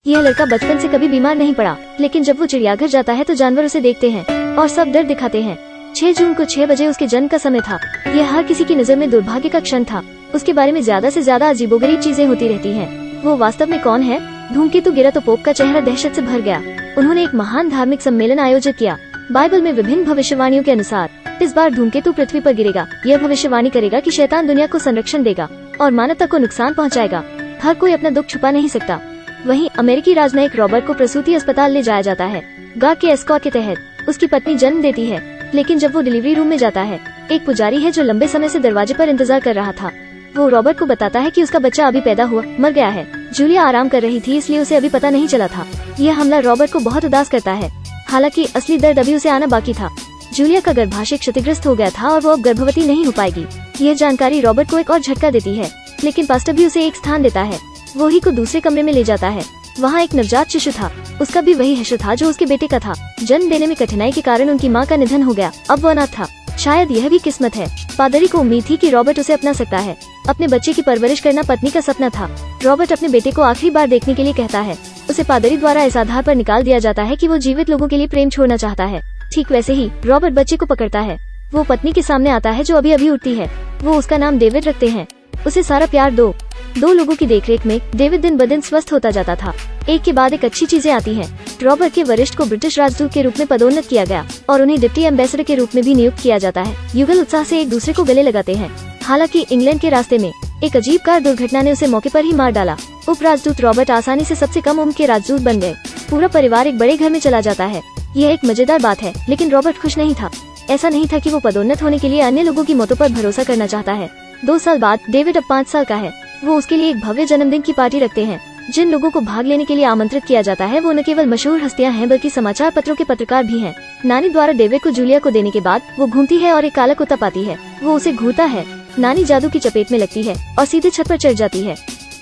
यह लड़का बचपन से कभी बीमार नहीं पड़ा, लेकिन जब वो चिड़ियाघर जाता है तो जानवर उसे देखते हैं और सब डर दिखाते हैं। 6 जून को 6 बजे उसके जन्म का समय था। यह हर किसी की नजर में दुर्भाग्य का क्षण था। उसके बारे में ज्यादा से ज्यादा अजीबोगरीब चीजें होती रहती हैं। वो वास्तव में कौन है? धूमकेतु गिरा तो पोप का चेहरा दहशत से भर गया। उन्होंने एक महान धार्मिक सम्मेलन आयोजित किया। बाइबल में विभिन्न भविष्यवाणियों के अनुसार इस बार धूमकेतु पृथ्वी पर गिरेगा। यह भविष्यवाणी करेगा कि शैतान दुनिया को संरक्षण देगा और मानवता को नुकसान पहुंचाएगा। हर कोई अपना दुख छुपा नहीं सकता। वहीं अमेरिकी राजनयिक रॉबर्ट को प्रसूति अस्पताल ले जाया जाता है। गा के एस्कॉर्ट के तहत उसकी पत्नी जन्म देती है, लेकिन जब वो डिलीवरी रूम में जाता है, एक पुजारी है जो लंबे समय से दरवाजे पर इंतजार कर रहा था। वो रॉबर्ट को बताता है कि उसका बच्चा अभी पैदा हुआ मर गया है। जूलिया आराम कर रही थी, इसलिए उसे अभी पता नहीं चला था। यह हमला रॉबर्ट को बहुत उदास करता है। हालांकि असली दर्द अभी उसे आना बाकी था। जूलिया का गर्भाशय क्षतिग्रस्त हो गया था और वो अब गर्भवती नहीं हो पाएगी। यह जानकारी रॉबर्ट को एक और झटका देती है, लेकिन पास्टर भी उसे एक स्थान देता है। वो ही को दूसरे कमरे में ले जाता है। वहाँ एक नवजात शिशु था। उसका भी वही हश्र था जो उसके बेटे का था। जन्म देने में कठिनाई के कारण उनकी माँ का निधन हो गया। अब वो अनाथ था। शायद यह भी किस्मत है। पादरी को उम्मीद थी कि रॉबर्ट उसे अपना सकता है। अपने बच्चे की परवरिश करना पत्नी का सपना था। रॉबर्ट अपने बेटे को आखिरी बार देखने के लिए कहता है। उसे पादरी द्वारा इस आधार पर निकाल दिया जाता है कि वो जीवित लोगों के लिए प्रेम छोड़ना चाहता है। ठीक वैसे ही रॉबर्ट बच्चे को पकड़ता है। वो पत्नी के सामने आता है जो अभी अभी उठती है। वो उसका नाम डेविड रखते हैं। उसे सारा प्यार दो लोगों की देखरेख में डेविड दिन ब दिन स्वस्थ होता जाता था। एक के बाद एक अच्छी चीजें आती हैं। रॉबर्ट के वरिष्ठ को ब्रिटिश राजदूत के रूप में पदोन्नत किया गया और उन्हें डिप्टी एम्बेसडर के रूप में भी नियुक्त किया जाता है। युगल उत्साह से एक दूसरे को गले लगाते हैं। हालांकि इंग्लैंड के रास्ते में एक अजीब कार दुर्घटना ने उसे मौके पर ही मार डाला। उप राजदूत रॉबर्ट आसानी से सबसे कम उम्र के राजदूत बन गए। पूरा परिवार एक बड़े घर में चला जाता है। यह एक मजेदार बात है, लेकिन रॉबर्ट खुश नहीं था। ऐसा नहीं था कि वो पदोन्नत होने के लिए अन्य लोगों की मौतों पर भरोसा करना चाहता है। 2 साल बाद डेविड अब 5 साल का है। वो उसके लिए एक भव्य जन्मदिन की पार्टी रखते हैं। जिन लोगों को भाग लेने के लिए आमंत्रित किया जाता है वो न केवल मशहूर हस्तियां हैं, बल्कि समाचार पत्रों के पत्रकार भी हैं। नानी द्वारा डेविड को जूलिया को देने के बाद वो घूमती है और एक काला कुत्ता पाती है। वो उसे घूरता है। नानी जादू की चपेट में लगती है और सीधे छत पर चढ़ जाती है।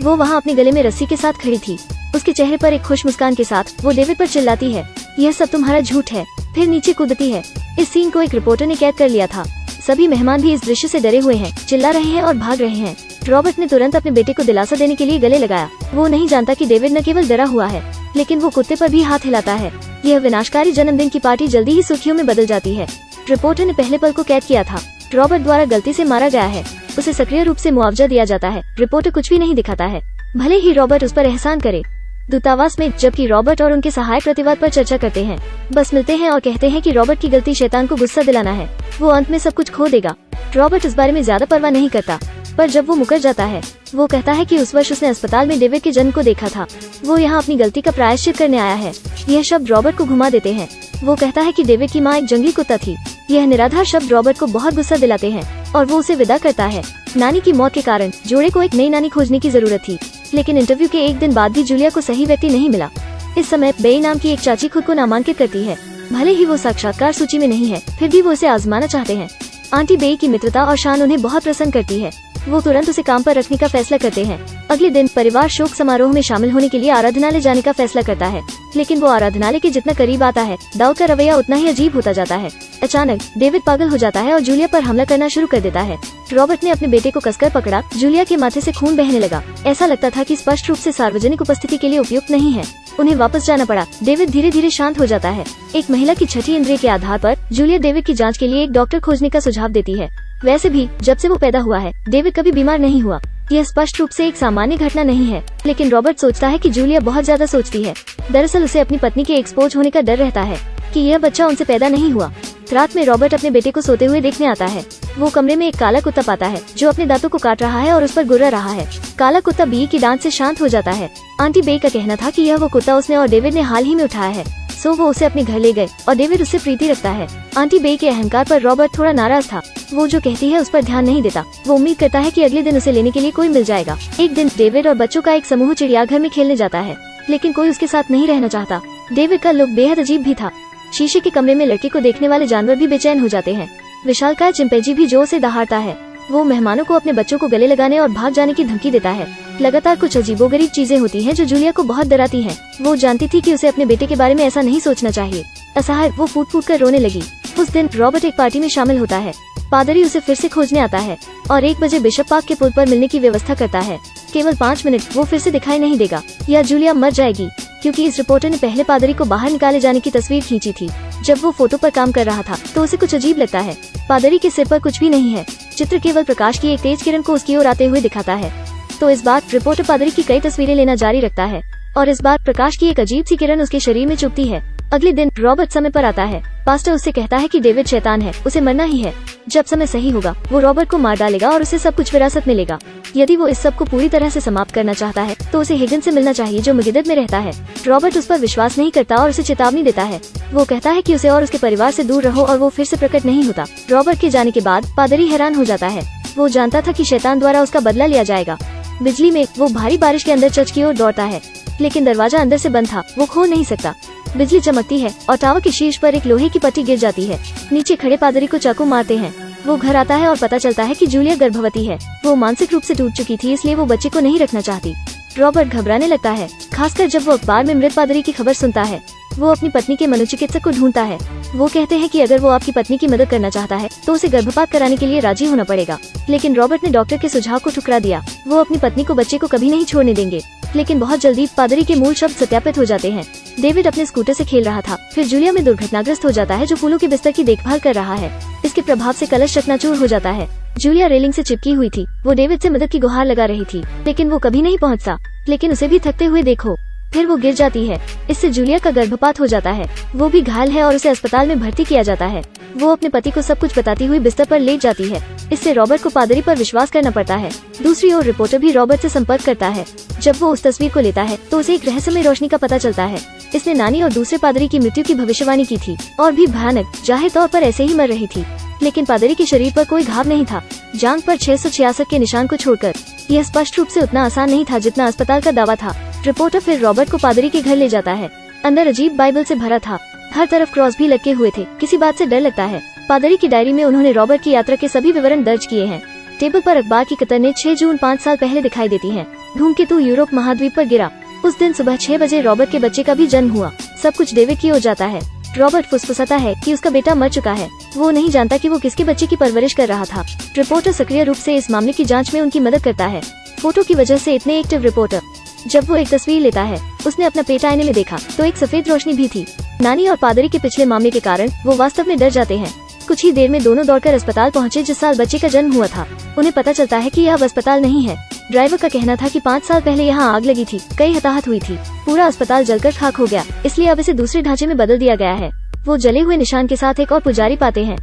वो वहाँ अपने गले में रस्सी के साथ खड़ी थी। उसके चेहरे पर एक खुश मुस्कान के साथ वो डेविड पर चिल्लाती है, यह सब तुम्हारा झूठ है। फिर नीचे कूदती है। इस सीन को एक रिपोर्टर ने कैद कर लिया था। सभी मेहमान भी इस दृश्य से डरे हुए हैं, चिल्ला रहे हैं और भाग रहे हैं। रॉबर्ट ने तुरंत अपने बेटे को दिलासा देने के लिए गले लगाया। वो नहीं जानता कि डेविड न केवल डरा हुआ है, लेकिन वो कुत्ते पर भी हाथ हिलाता है। यह विनाशकारी जन्मदिन की पार्टी जल्दी ही सुर्खियों में बदल जाती है। रिपोर्टर ने पहले पल को कैद किया था। रॉबर्ट द्वारा गलती से मारा गया है। उसे सक्रिय रूप से मुआवजा दिया जाता है। रिपोर्टर कुछ भी नहीं दिखाता है, भले ही रॉबर्ट उस पर एहसान करे। दूतावास में जबकि रॉबर्ट और उनके सहायक प्रतिवाद पर चर्चा करते हैं, बस मिलते हैं और कहते हैं कि रॉबर्ट की गलती शैतान को गुस्सा दिलाना है। वो अंत में सब कुछ खो देगा। रॉबर्ट इस बारे में ज्यादा परवाह नहीं करता, पर जब वो मुकर जाता है, वो कहता है कि उस वर्ष उसने अस्पताल में डेविड के जन्म को देखा था। वो यहाँ अपनी गलती का प्रायश्चित करने आया है। यह शब्द रॉबर्ट को घुमा देते हैं। वो कहता है कि डेविड की माँ एक जंगली कुत्ता थी। यह निराधार शब्द रॉबर्ट को बहुत गुस्सा दिलाते हैं और वो उसे विदा करता है। नानी की मौत के कारण जोड़े को एक नई नानी खोजने की जरूरत थी, लेकिन इंटरव्यू के एक दिन बाद भी जूलिया को सही व्यक्ति नहीं मिला। इस समय बेई नाम की एक चाची खुद को नामांकित करती है। भले ही वो साक्षात्कार सूची में नहीं है, फिर भी वो उसे आजमाना चाहते हैं। आंटी बेई की मित्रता और शान उन्हें बहुत प्रसन्न करती है। वो तुरंत उसे काम पर रखने का फैसला करते हैं। अगले दिन परिवार शोक समारोह में शामिल होने के लिए आराधनालय जाने का फैसला करता है, लेकिन वो आराधनालय के जितना करीब आता है, दाऊद का रवैया उतना ही अजीब होता जाता है। अचानक डेविड पागल हो जाता है और जूलिया पर हमला करना शुरू कर देता है। रॉबर्ट ने अपने बेटे को कसकर पकड़ा। जूलिया के माथे से खून बहने लगा। ऐसा लगता था कि स्पष्ट रूप से सार्वजनिक उपस्थिति के लिए उपयुक्त नहीं है। उन्हें वापस जाना पड़ा। डेविड धीरे धीरे शांत हो जाता है। एक महिला की छठी इंद्रिय के आधार पर जूलिया डेविड की जांच के लिए एक डॉक्टर खोजने का सुझाव देती है। वैसे भी जब से वो पैदा हुआ है, डेविड कभी बीमार नहीं हुआ। यह स्पष्ट रूप से एक सामान्य घटना नहीं है, लेकिन रॉबर्ट सोचता है कि जूलिया बहुत ज्यादा सोचती है। दरअसल उसे अपनी पत्नी के एक्सपोज होने का डर रहता है कि यह बच्चा उनसे पैदा नहीं हुआ। रात में रॉबर्ट अपने बेटे को सोते हुए देखने आता है। वो कमरे में एक काला कुत्ता पाता है जो अपने दांतों को काट रहा है और उस पर गुर्रा रहा है। काला कुत्ता बी की डांट से शांत हो जाता है। आंटी बे का कहना था कि यह वो कुत्ता उसने और डेविड ने हाल ही में उठाया है, सो वो उसे अपने घर ले गए और डेविड उससे प्रीति रखता है। आंटी बे के अहंकार पर रॉबर्ट थोड़ा नाराज था। वो जो कहती है उस पर ध्यान नहीं देता। वो उम्मीद करता है कि अगले दिन उसे लेने के लिए कोई मिल जाएगा। एक दिन डेविड और बच्चों का एक समूह चिड़ियाघर में खेलने जाता है, लेकिन कोई उसके साथ नहीं रहना चाहता। डेविड का लुक बेहद अजीब भी था। शीशे के कमरे में लड़के को देखने वाले जानवर भी बेचैन हो जाते हैं। विशालकाय चिंपैंजी भी जोर से दहाड़ता है। वो मेहमानों को अपने बच्चों को गले लगाने और भाग जाने की धमकी देता है। लगातार कुछ अजीबोगरीब चीजें होती हैं जो जूलिया को बहुत डराती हैं। वो जानती थी कि उसे अपने बेटे के बारे में ऐसा नहीं सोचना चाहिए। असहाय वो फूट फूट कर रोने लगी। उस दिन रॉबर्ट एक पार्टी में शामिल होता है। पादरी उसे फिर से खोजने आता है और 1 बजे बिशप पार्क के पुल पर मिलने की व्यवस्था करता है। केवल 5 मिनट, वो फिर से दिखाई नहीं देगा या जूलिया मर जाएगी। क्योंकि इस रिपोर्टर ने पहले पादरी को बाहर निकाले जाने की तस्वीर खींची थी। जब वो फोटो पर काम कर रहा था तो उसे कुछ अजीब लगता है। पादरी के सिर पर कुछ भी नहीं है। चित्र केवल प्रकाश की एक तेज किरण को उसकी ओर आते हुए दिखाता है। तो इस बार रिपोर्टर पादरी की कई तस्वीरें लेना जारी रखता है और इस बार प्रकाश की एक अजीब सी किरण उसके शरीर में चुभती है। अगले दिन रॉबर्ट समय पर आता है। पास्टर उससे कहता है कि डेविड शैतान है, उसे मरना ही है। जब समय सही होगा वो रॉबर्ट को मार डालेगा और उसे सब कुछ विरासत मिलेगा। यदि वो इस सब को पूरी तरह से समाप्त करना चाहता है तो उसे हेगन से मिलना चाहिए जो मगिदत में रहता है। रॉबर्ट उस पर विश्वास नहीं करता और उसे चेतावनी देता है। वो कहता है कि उसे और उसके परिवार से दूर रहो और वो फिर से प्रकट नहीं होता। रॉबर्ट के जाने के बाद पादरी हैरान हो जाता है। वो जानता था कि शैतान द्वारा उसका बदला लिया जाएगा। बिजली में वो भारी बारिश के अंदर चर्च की ओर दौड़ता है, लेकिन दरवाजा अंदर से बंद था, वो खोल नहीं सकता। बिजली चमकती है और टावर के शीर्ष पर एक लोहे की पट्टी गिर जाती है। नीचे खड़े पादरी को चाकू मारते हैं। वो घर आता है और पता चलता है कि जूलिया गर्भवती है। वो मानसिक रूप से टूट चुकी थी, इसलिए वो बच्चे को नहीं रखना चाहती। रॉबर्ट घबराने लगता है, खासकर जब वो अखबार में मृत पादरी की खबर सुनता है। वो अपनी पत्नी के मनोचिकित्सक को ढूंढता है। वो कहते हैं कि अगर वो आपकी पत्नी की मदद करना चाहता है तो उसे गर्भपात कराने के लिए राजी होना पड़ेगा। लेकिन रॉबर्ट ने डॉक्टर के सुझाव को ठुकरा दिया। वो अपनी पत्नी को बच्चे को कभी नहीं छोड़ने देंगे। लेकिन बहुत जल्दी पादरी के मूल शब्द सत्यापित हो जाते हैं। डेविड अपने स्कूटर से खेल रहा था, फिर जूलिया में दुर्घटनाग्रस्त हो जाता है जो फूलों के बिस्तर की देखभाल कर रहा है। इसके प्रभाव से कलश चकनाचूर हो जाता है। जूलिया रेलिंग से चिपकी हुई थी। वो डेविड से मदद की गुहार लगा रही थी, लेकिन वो कभी नहीं पहुंचा। लेकिन उसे भी थकते हुए देखो। फिर वो गिर जाती है। इससे जूलिया का गर्भपात हो जाता है। वो भी घायल है और उसे अस्पताल में भर्ती किया जाता है। वो अपने पति को सब कुछ बताती हुई बिस्तर पर लेट जाती है। इससे रॉबर्ट को पादरी पर विश्वास करना पड़ता है। दूसरी ओर रिपोर्टर भी रॉबर्ट से संपर्क करता है। जब वो उस तस्वीर को लेता है तो उसे एक रहस्यमय रोशनी का पता चलता है। इसने नानी और दूसरे पादरी की मृत्यु की भविष्यवाणी की थी और भी भयानक, जाहिर तौर पर ऐसे ही मर रही थी। लेकिन पादरी के शरीर पर कोई घाव नहीं था, जांघ पर 666 के निशान को छोड़कर। यह स्पष्ट रूप से उतना आसान नहीं था जितना अस्पताल का दावा था। रिपोर्टर फिर रॉबर्ट को पादरी के घर ले जाता है। अंदर अजीब बाइबल से भरा था। हर तरफ क्रॉस भी लटके हुए थे। किसी बात से डर लगता है। पादरी की डायरी में उन्होंने रॉबर्ट की यात्रा के सभी विवरण दर्ज किए हैं। टेबल पर अखबार की कतरने 6 जून 5 साल पहले दिखाई देती हैं। धूमकेतु यूरोप महाद्वीप पर गिरा। उस दिन सुबह 6 बजे रॉबर्ट के बच्चे का भी जन्म हुआ। सब कुछ डेविड की ओर जाता है। रॉबर्ट फुसफुसाता है कि उसका बेटा मर चुका है। वो नहीं जानता कि वो किसके बच्चे की परवरिश कर रहा था। रिपोर्टर सक्रिय रूप से इस मामले की जांच में उनकी मदद करता है। फोटो की वजह से इतने एक्टिव रिपोर्टर। जब वो एक तस्वीर लेता है, उसने अपना पेट आईने में देखा तो एक सफेद रोशनी भी थी। नानी और पादरी के पिछले मामले के कारण वो वास्तव में डर जाते हैं। कुछ ही देर में दोनों दौड़कर अस्पताल पहुंचे जिस साल बच्चे का जन्म हुआ था। उन्हें पता चलता है कि यह अब अस्पताल नहीं है। ड्राइवर का कहना था कि 5 साल पहले यहाँ आग लगी थी, कई हताहत हुई थी, पूरा अस्पताल जलकर खाक हो गया, इसलिए अब इसे दूसरे ढांचे में बदल दिया गया है। वो जले हुए निशान के साथ एक और पुजारी पाते हैं।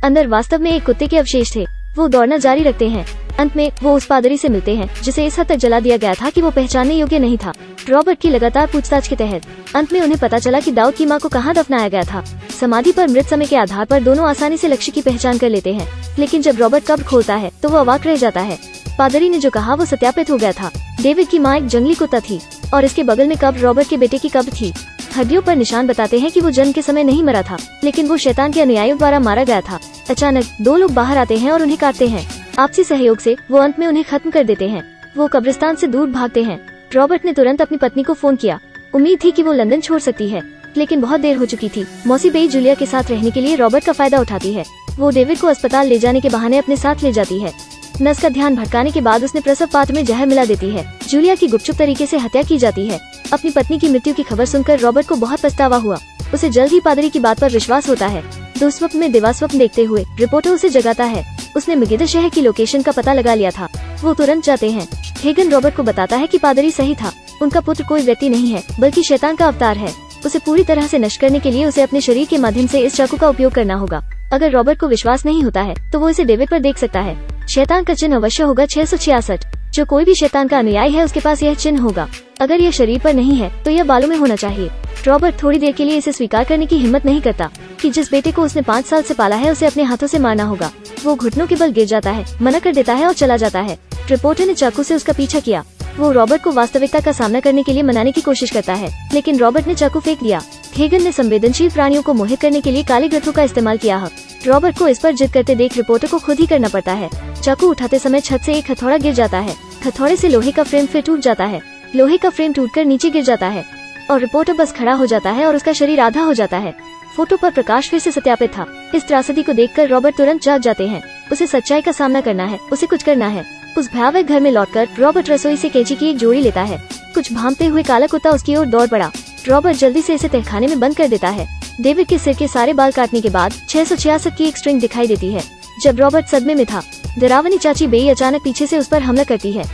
अंदर वास्तव में एक कुत्ते के अवशेष थे। वो दौड़ना जारी रखते हैं। अंत में वो उस पादरी से मिलते हैं जिसे इस हद तक जला दिया गया था कि वो पहचानने योग्य नहीं था। रॉबर्ट की लगातार पूछताछ के तहत अंत में उन्हें पता चला कि दाऊद की मां को कहां दफनाया गया था। समाधि पर मृत समय के आधार पर दोनों आसानी से लक्ष्य की पहचान कर लेते हैं। लेकिन जब रॉबर्ट कब्र खोलता है तो वो अवाक रह जाता है। पादरी ने जो कहा वो सत्यापित हो गया था। डेविड की मां एक जंगली कुत्ता थी और इसके बगल में कब्र रॉबर्ट के बेटे की कब्र थी। हड्डियों पर निशान बताते हैं कि वो जन्म के समय नहीं मरा था, लेकिन वो शैतान के अनुयायियों द्वारा मारा गया था। अचानक 2 लोग बाहर आते हैं और उन्हें काटते हैं। आपसी सहयोग से वो अंत में उन्हें खत्म कर देते हैं। वो कब्रिस्तान से दूर भागते हैं। रॉबर्ट ने तुरंत अपनी पत्नी को फोन किया। उम्मीद थी कि वो लंदन छोड़ सकती है, लेकिन बहुत देर हो चुकी थी। मौसी बेई जूलिया के साथ रहने के लिए रॉबर्ट का फायदा उठाती है। वो डेविड को अस्पताल ले जाने के बहाने अपने साथ ले जाती है। नर्स का ध्यान भटकाने के बाद उसने प्रसव पात्र में जहर मिला देती है। जूलिया की गुपचुप तरीके से हत्या की जाती है। अपनी पत्नी की मृत्यु की खबर सुनकर रॉबर्ट को बहुत पछतावा हुआ। उसे जल्द ही पादरी की बात पर विश्वास होता है। दुस्वप्न में दिवास्वप्न देखते हुए रिपोर्टर उसे जगाता है। उसने मगिदा शहर की लोकेशन का पता लगा लिया था। वो तुरंत जाते हैं। हेगन रॉबर्ट को बताता है कि पादरी सही था। उनका पुत्र कोई व्यक्ति नहीं है, बल्कि शैतान का अवतार है। उसे पूरी तरह से नष्ट करने के लिए उसे अपने शरीर के माध्यम से इस चाकू का उपयोग करना होगा। अगर रॉबर्ट को विश्वास नहीं होता है तो वो इसे डेविड पर देख सकता है। शैतान का चिन्ह अवश्य होगा 666। जो कोई भी शैतान का अनुयायी है उसके पास यह चिन्ह होगा। अगर यह शरीर पर नहीं है तो यह बालों में होना चाहिए। रॉबर्ट थोड़ी देर के लिए इसे स्वीकार करने की हिम्मत नहीं करता कि जिस बेटे को उसने 5 साल से पाला है उसे अपने हाथों से मारना होगा। वो घुटनों के बल गिर जाता है, मना कर देता है और चला जाता है। रिपोर्टर ने चाकू से उसका पीछा किया। वो रॉबर्ट को वास्तविकता का सामना करने के लिए मनाने की कोशिश करता है, लेकिन रॉबर्ट ने चाकू फेंक दिया। हेगन ने संवेदनशील प्राणियों को मोहित करने के लिए काले ग्रथों का इस्तेमाल किया है। रॉबर्ट को इस पर जिद करते देख रिपोर्टर को खुद ही करना पड़ता है। चाकू उठाते समय छत से एक हथौड़ा गिर जाता है। हथौड़े से लोहे का फ्रेम फिर टूट जाता है। लोहे का फ्रेम टूटकर नीचे गिर जाता है और रिपोर्टर बस खड़ा हो जाता है और उसका शरीर आधा हो जाता है। फोटो पर प्रकाश फिर से सत्यापित था। इस त्रासदी को देखकर रॉबर्ट तुरंत जाग जाते हैं। उसे सच्चाई का सामना करना है, उसे कुछ करना है। उस भयावह घर में लौटकर रॉबर्ट रसोई से कैंची की एक जोड़ी लेता है। कुछ भांपते हुए काला कुत्ता उसकी ओर दौड़ पड़ा। रॉबर्ट जल्दी से इसे तहखाने में बंद कर देता है। डेविड के सिर के सारे बाल काटने के बाद 666 की एक स्ट्रिंग दिखाई देती है। जब रॉबर्ट सदमे में था, डरावनी चाची बेई अचानक पीछे से उस पर हमला करती है।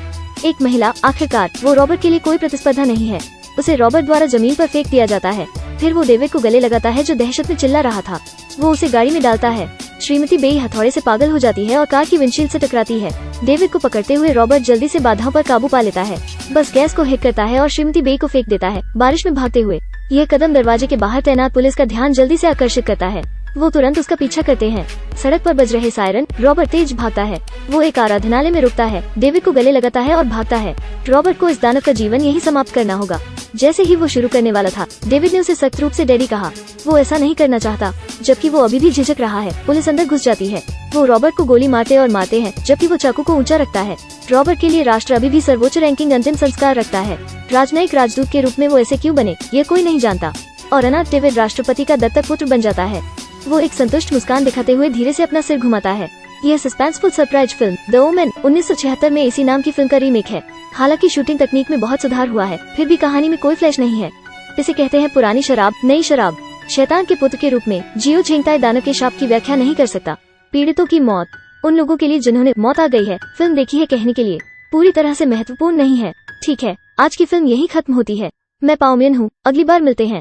एक महिला, आखिरकार वो रॉबर्ट के लिए कोई प्रतिस्पर्धा नहीं है, उसे रॉबर्ट द्वारा जमीन पर फेंक दिया जाता है। फिर वो डेविड को गले लगाता है जो दहशत में चिल्ला रहा था। वो उसे गाड़ी में डालता है। श्रीमती बेई हथौड़े से पागल हो जाती है और कार की विंडशील्ड से टकराती है। डेविड को पकड़ते हुए रॉबर्ट जल्दी से बाधाओं पर काबू पा लेता है, बस गैस को हिट करता है और श्रीमती बेई को फेंक देता है बारिश में भागते हुए। यह कदम दरवाजे के बाहर तैनात पुलिस का ध्यान जल्दी से आकर्षित करता है। वो तुरंत उसका पीछा करते हैं। सड़क पर बज रहे सायरन, रॉबर्ट तेज भागता है। वो एक आराधनालय में रुकता है, डेविड को गले लगाता है और भागता है। रॉबर्ट को इस दानव का जीवन यही समाप्त करना होगा। जैसे ही वो शुरू करने वाला था, डेविड ने उसे सख्त रूप से डैडी कहा। वो ऐसा नहीं करना चाहता, जबकि वो अभी भी झिझक रहा है। पुलिस अंदर घुस जाती है। वो रॉबर्ट को गोली मारते और मारते हैं, जबकि वो चाकू को ऊंचा रखता है। रॉबर्ट के लिए राष्ट्र अभी भी सर्वोच्च रैंकिंग अंतिम संस्कार रखता है। राजनयिक राजदूत के रूप में वो ऐसे क्यों बने, ये कोई नहीं जानता। और अनाथ डेविड राष्ट्रपति का दत्तक पुत्र बन जाता है। वो एक संतुष्ट मुस्कान दिखाते हुए धीरे से अपना सिर घुमाता है। यह suspenseful surprise film the Omen 1976 में इसी नाम की फिल्म का रीमेक है। हालांकि शूटिंग तकनीक में बहुत सुधार हुआ है, फिर भी कहानी में कोई फ्लैश नहीं है। इसे कहते हैं पुरानी शराब नई शराब। शैतान के पुत्र के रूप में जियो झेंगताई दानव के शाप की व्याख्या नहीं कर सकता। पीड़ितों की मौत, उन लोगों के लिए जिन्होंने मौत आ गई है, फिल्म देखी है कहने के लिए पूरी तरह से महत्वपूर्ण नहीं है। ठीक है, आज की फिल्म यही खत्म होती है। मैं पाओमियन हूँ, अगली बार मिलते हैं।